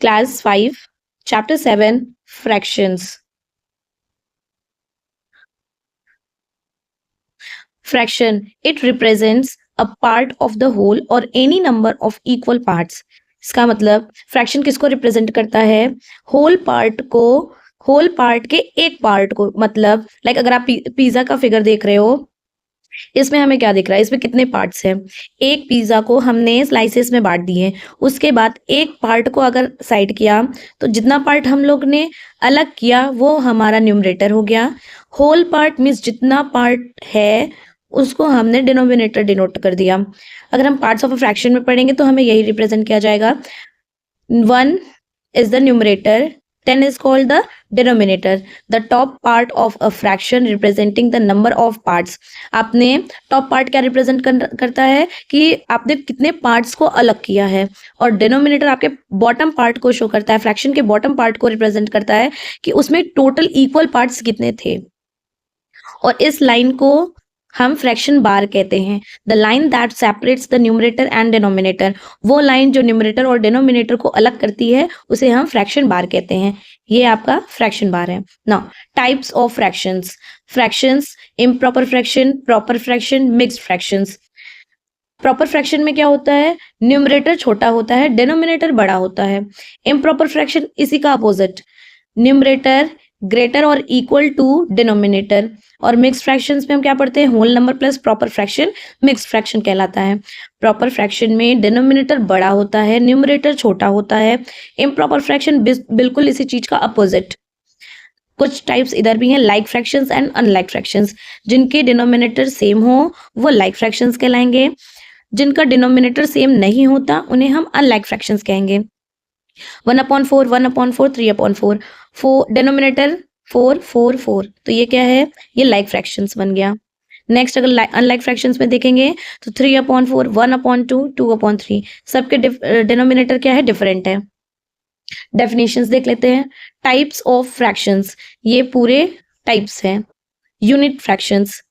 Class 5, Chapter 7, Fractions. Fraction, it represents a part of the whole or any number of equal parts. इसका मतलब fraction किसको represent करता है? Whole part को, whole part के एक पार्ट को। मतलब लाइक अगर आप पिज्जा का फिगर देख रहे हो, इसमें हमें क्या दिख रहा है? इसमें कितने पार्ट्स हैं? एक पिज्जा को हमने स्लाइसेस में बांट दिए, उसके बाद एक पार्ट को अगर साइड किया तो जितना पार्ट हम लोग ने अलग किया वो हमारा न्यूमरेटर हो गया। होल पार्ट मीन्स जितना पार्ट है उसको हमने डिनोमिनेटर डिनोट कर दिया। अगर हम पार्ट्स ऑफ अ फ्रैक्शन में पढ़ेंगे तो हमें यही रिप्रेजेंट किया जाएगा। 1 is the numerator, 10 is called the denominator. The top part of a fraction representing the number of parts. आपने टॉप पार्ट क्या रिप्रेजेंट करता है कि आपने कितने पार्ट्स को अलग किया है, और डिनोमिनेटर आपके बॉटम पार्ट को शो करता है, फ्रैक्शन के बॉटम पार्ट को रिप्रेजेंट करता है कि उसमें टोटल इक्वल पार्ट्स कितने थे। और इस लाइन को हम फ्रैक्शन बार कहते हैं। The line that separates the numerator and denominator, वो लाइन जो न्यूमरेटर और डिनोमिनेटर को अलग करती है उसे हम फ्रैक्शन बार कहते हैं। ये आपका फ्रैक्शन बार है। Now types of fractions. Fractions, improper fraction, proper fraction, mixed fractions. Proper fraction में क्या होता है? न्यूमरेटर छोटा होता है, डिनोमिनेटर बड़ा होता है। इम्प्रॉपर फ्रैक्शन इसी का अपोजिट, न्यूमरेटर ग्रेटर और इक्वल टू डिनोमिनेटर। और मिक्स फ्रैक्शंस में हम क्या पढ़ते हैं? Whole number plus proper fraction mix fraction कहलाता है। प्रॉपर फ्रैक्शन में डिनोमिनेटर बड़ा होता है, न्यूमरेटर छोटा होता है। इम्प्रॉपर फ्रैक्शन बिल्कुल इसी चीज का अपोजिट। कुछ टाइप्स इधर भी हैं, like fractions and unlike fractions. जिनके डिनोमिनेटर सेम हो वो लाइक फ्रैक्शंस कहलाएंगे, जिनका डिनोमिनेटर सेम नहीं होता उन्हें हम अनलाइक फ्रैक्शंस कहेंगे। 1/4, 1/4, 3/4, 4 डिनोमिनेटर 4 4 4, तो ये क्या है? ये लाइक फ्रैक्शंस बन गया। नेक्स्ट अगर अनलाइक फ्रैक्शंस में देखेंगे तो 3/4, 1/2, 2/3, सबके डिनोमिनेटर क्या है? डिफरेंट है। डेफिनेशंस देख लेते हैं। टाइप्स ऑफ फ्रैक्शंस, ये पूरे टाइप्स हैं। यूनिट फ्रैक्शंस,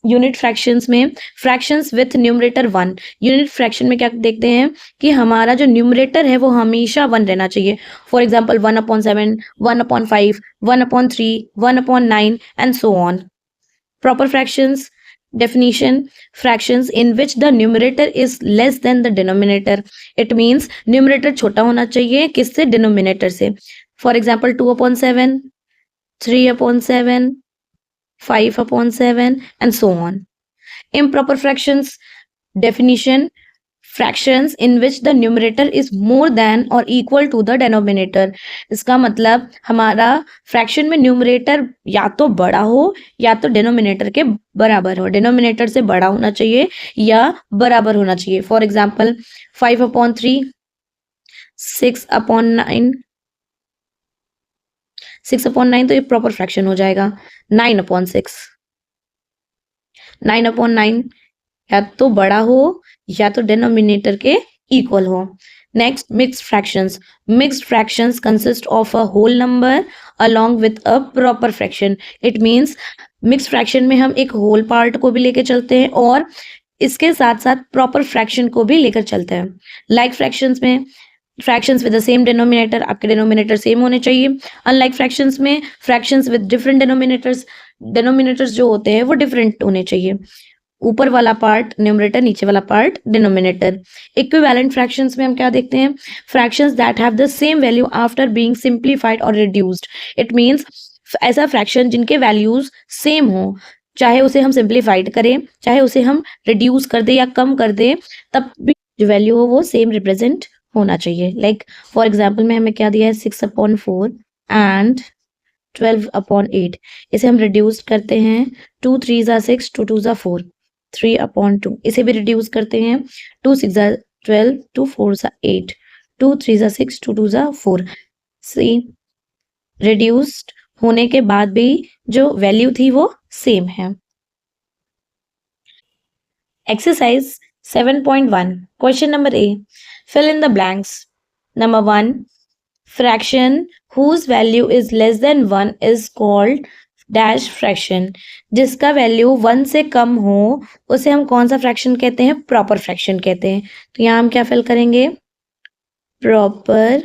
यूनिट फ्रैक्शंस में fractions with numerator 1। Unit fraction में क्या देखते हैं कि हमारा जो न्यूमरेटर है वो हमेशा 1 रहना चाहिए। For example 1/7, 1/5, 1/3, 1/9 and so on. Proper fractions definition, fractions in which the numerator is less than the denominator. It means numerator छोटा होना चाहिए किससे? denominator से। For example 2/7, 3/7, 5/7 and so on. Improper fractions definition, fractions in which the numerator is more than or equal to the denominator. इसका मतलब हमारा fraction में numerator या तो बड़ा हो या तो डिनोमिनेटर के बराबर हो। डिनोमिनेटर से बड़ा होना चाहिए या बराबर होना चाहिए। फॉर एग्जाम्पल 5/3, 6/9, 6/9 तो ये प्रॉपर फ्रैक्शन हो जाएगा। 9/6, 9/9 या तो बड़ा हो या तो डिनोमिनेटर के इक्वल हो। Next mixed fractions. Mixed fractions consist of a whole number along with a proper fraction. It means mixed fraction में हम एक होल पार्ट को भी लेकर चलते हैं और इसके साथ साथ प्रॉपर फ्रैक्शन को भी लेकर चलते हैं। लाइक फ्रैक्शंस में fractions with the same denominator, आपके डिनोमिनेटर सेम होने चाहिए। अनलाइक फ्रैक्शंस में fractions with different denominators, denominators जो होते हैं वो डिफरेंट होने चाहिए। ऊपर वाला पार्ट न्यूमरेटर, नीचे वाला पार्ट डिनोमिनेटर। इक्विवेलेंट फ्रैक्शंस में हम क्या देखते हैं? Fractions that have the same value after being simplified और रिड्यूस्ड। इट मींस ऐसा फ्रैक्शन जिनके वैल्यूज सेम हो, चाहे उसे हम सिंप्लीफाइड करें चाहे उसे हम रिड्यूस कर दे या कम कर दे, तब भी जो वैल्यू हो वो सेम रिप्रेजेंट होना चाहिए। लाइक फॉर एग्जाम्पल में हमें क्या दिया है? 6/4 एंड 12/8। इसे हम रिड्यूस करते हैं, 2 3 6, 2 2 4, 3/2। इसे भी रिड्यूस करते हैं, 2 6 12, 2 4 8, 2 3 6, 2 2 4। सी रिड्यूस्ड होने के बाद भी जो वैल्यू थी वो सेम है। Exercise 7.1, question number A, fill in the blanks. Number 1, fraction whose value is less than 1 is called dash fraction. जिसका वैल्यू 1 से कम हो उसे हम कौन सा फ्रैक्शन कहते हैं? प्रॉपर फ्रैक्शन कहते हैं। तो यहाँ हम क्या फिल करेंगे? Proper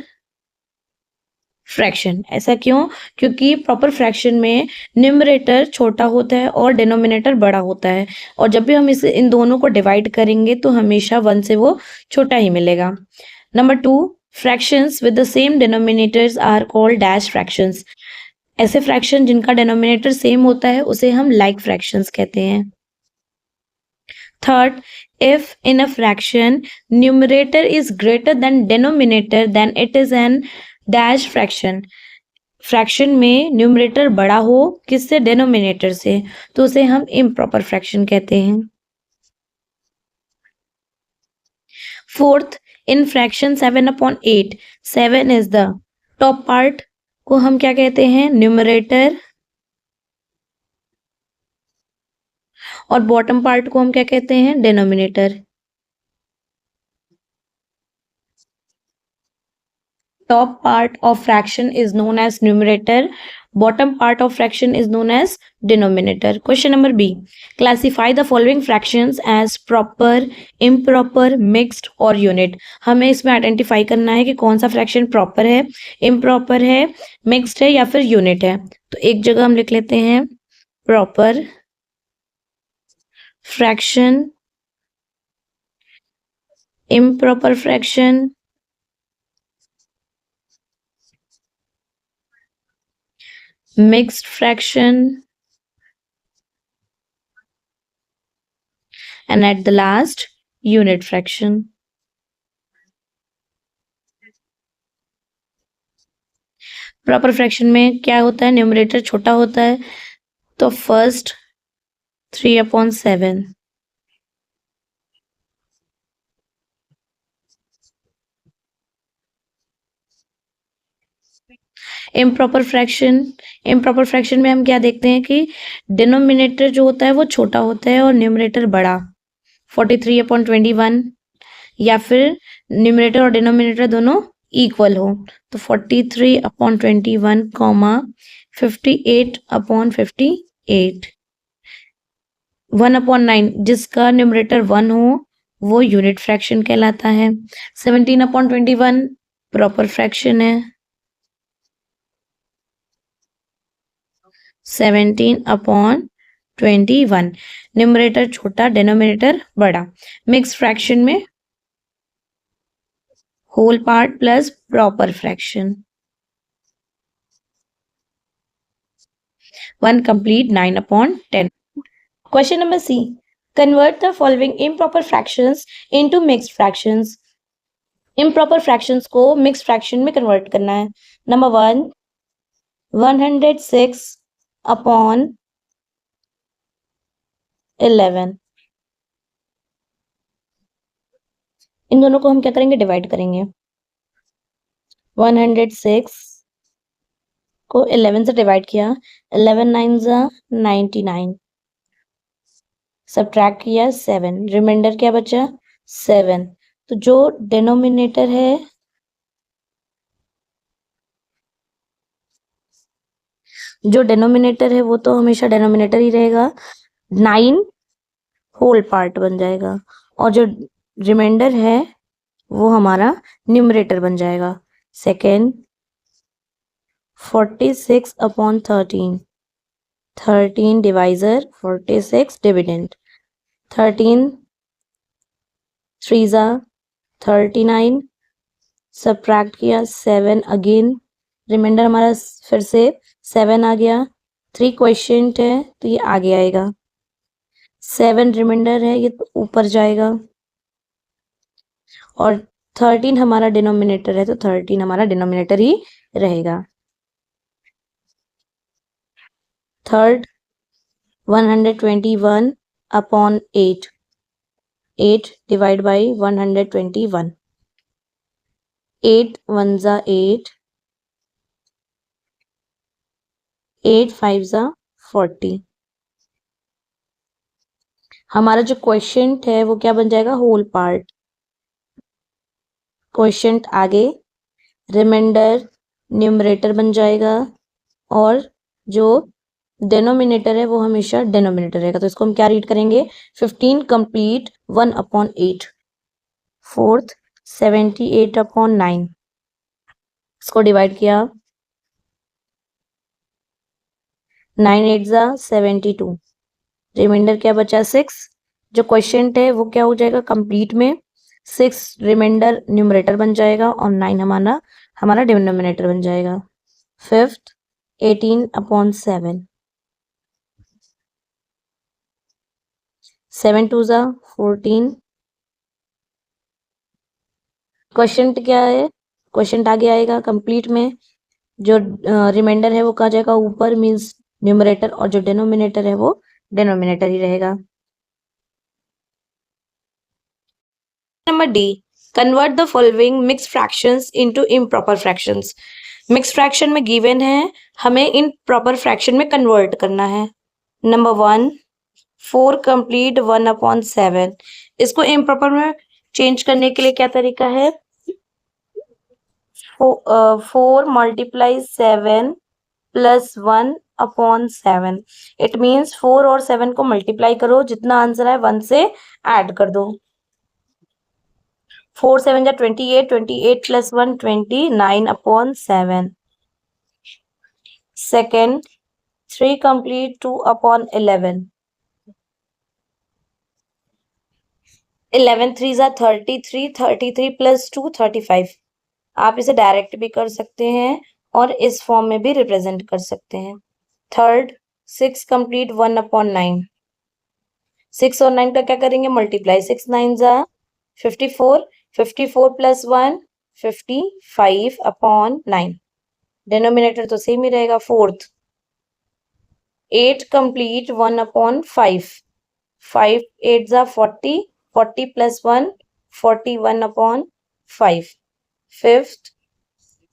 fraction. ऐसा क्यों? क्योंकि प्रॉपर फ्रैक्शन में न्यूमरेटर छोटा होता है और डिनोमिनेटर बड़ा होता है, और जब भी हम इन दोनों को डिवाइड करेंगे तो हमेशा 1 से वो छोटा ही मिलेगा। Number 2, fractions with the same denominators are called dash fractions. ऐसे फ्रैक्शन जिनका डिनोमिनेटर सेम होता है उसे हम लाइक फ्रैक्शंस कहते हैं। Third, if in a fraction numerator is greater than denominator then it is an dash fraction। Fraction में numerator बड़ा हो किससे? डिनोमिनेटर से, तो उसे हम इम्प्रॉपर फ्रैक्शन कहते हैं। Fourth, in fraction 7/8 7 is the top part को हम क्या कहते हैं? न्यूमरेटर, और बॉटम पार्ट को हम क्या कहते हैं? Denominator. Top part of fraction is known as numerator. Bottom part of fraction is known as denominator. Question number B. Classify the following fractions as proper, improper, mixed और unit. हमें इसमें identify करना है कि कौन सा फ्रैक्शन प्रॉपर है, improper है, मिक्स्ड है या फिर यूनिट है। तो एक जगह हम लिख लेते हैं proper fraction, improper fraction, mixed fraction, and at the last unit fraction. Proper fraction में क्या होता है? न्यूमरेटर छोटा होता है, तो फर्स्ट 3/7। इम्प्रॉपर फ्रैक्शन में हम क्या देखते हैं कि डिनोमिनेटर जो होता है वो छोटा होता है और न्यूमरेटर बड़ा, 43/21, या फिर न्यूमरेटर और डिनोमिनेटर दोनों इक्वल हो, तो 43/21 कॉमा 58/58। 1/9 जिसका न्यूमरेटर 1 हो वो यूनिट फ्रैक्शन कहलाता है। 17/21 प्रॉपर फ्रैक्शन है। 17/21 न्यूमरेटर छोटा, डिनोमिनेटर बड़ा। मिक्स फ्रैक्शन में whole part plus proper fraction. 1 complete 9/10। Question number C. Convert the following improper fractions into mixed fractions. Improper fractions को mixed fraction में convert करना है। Number 1, 106/11। इन दोनों को हम क्या करेंगे? डिवाइड करेंगे। 106 को 11 से डिवाइड किया, 11 9 99, सब्ट्रैक्ट किया 7, रिमाइंडर क्या बचा? 7। तो जो डिनोमिनेटर है वो तो हमेशा डिनोमिनेटर ही रहेगा, 9 होल पार्ट बन जाएगा, और जो रिमाइंडर है वो हमारा न्यूमरेटर बन जाएगा। सेकेंड 46/13, 13 डिवाइजर, 46 डिविडेंड, 13 3 39, सब्ट्रैक्ट किया 7, अगेन रिमाइंडर हमारा फिर से 7 आ गया। 3 क्वेश्चन है तो ये आगे आएगा, 7 रिमाइंडर है ये तो ऊपर जाएगा, और 13 हमारा डिनोमिनेटर है तो 13 हमारा डिनोमिनेटर ही रहेगा। Third 121/8, 8 divide by 121, 8 1 8, 8 5 40। हमारा जो क्वेश्चन है वो क्या बन जाएगा? Whole part. क्वेश्चन आगे, रिमाइंडर न्यूमरेटर बन जाएगा, और जो डिनोमिनेटर है वो हमेशा डिनोमिनेटर रहेगा। तो इसको हम क्या रीड करेंगे? 15 कंप्लीट 1/8। फोर्थ 78/9, इसको डिवाइड किया 9 8 जा 72, रिमाइंडर क्या बचा 6। जो क्वेश्चन है वो क्या हो जाएगा कंप्लीट में, 6 रिमाइंडर न्यूमरेटर बन जाएगा और 9 हमारा हमारा डिनोमिनेटर बन जाएगा। फिफ्थ 18/7, 7 2 जा 14। क्वेश्चन क्या है, क्वेश्चन आगे आएगा कंप्लीट में, जो रिमाइंडर है वो कहा जाएगा ऊपर, मीन्स न्यूमरेटर, और जो डिनोमिनेटर है वो डिनोमिनेटर ही रहेगा। Number D, convert the following mix fractions into improper fractions. Mix fraction में गिवन है, हमें इन प्रॉपर फ्रैक्शन में कन्वर्ट करना है। नंबर 1 4 कंप्लीट 1/7, इसको इम्प्रॉपर में चेंज करने के लिए क्या तरीका है, 4 मल्टीप्लाई 7 प्लस 1/7। इट मीन्स 4 और 7 को मल्टीप्लाई करो, जितना आंसर है 1 से ऐड कर दो। 4 7 जा 28, 28 प्लस 1 29/7। सेकेंड 3 कंप्लीट 2/11, 11 3 जा 33, 33 प्लस 2 35। आप इसे डायरेक्ट भी कर सकते हैं और इस फॉर्म में भी रिप्रेजेंट कर सकते हैं। थर्ड 6 कंप्लीट 1/9, 6 और 9 का क्या करेंगे मल्टीप्लाई, 6 9 जा 54, 54 प्लस 1 55/9, डिनोमिनेटर तो सेम ही रहेगा। फोर्थ 8 कंप्लीट 1/5, 5 8 जा 40, 40 प्लस 1 41/5। फिफ्थ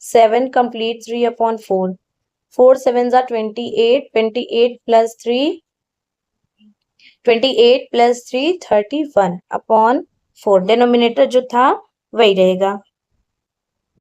7 कंप्लीट 3/4, 4 7 जा 28, 28 प्लस 3 28 प्लस 3 31/4, डिनोमिनेटर जो था वही रहेगा।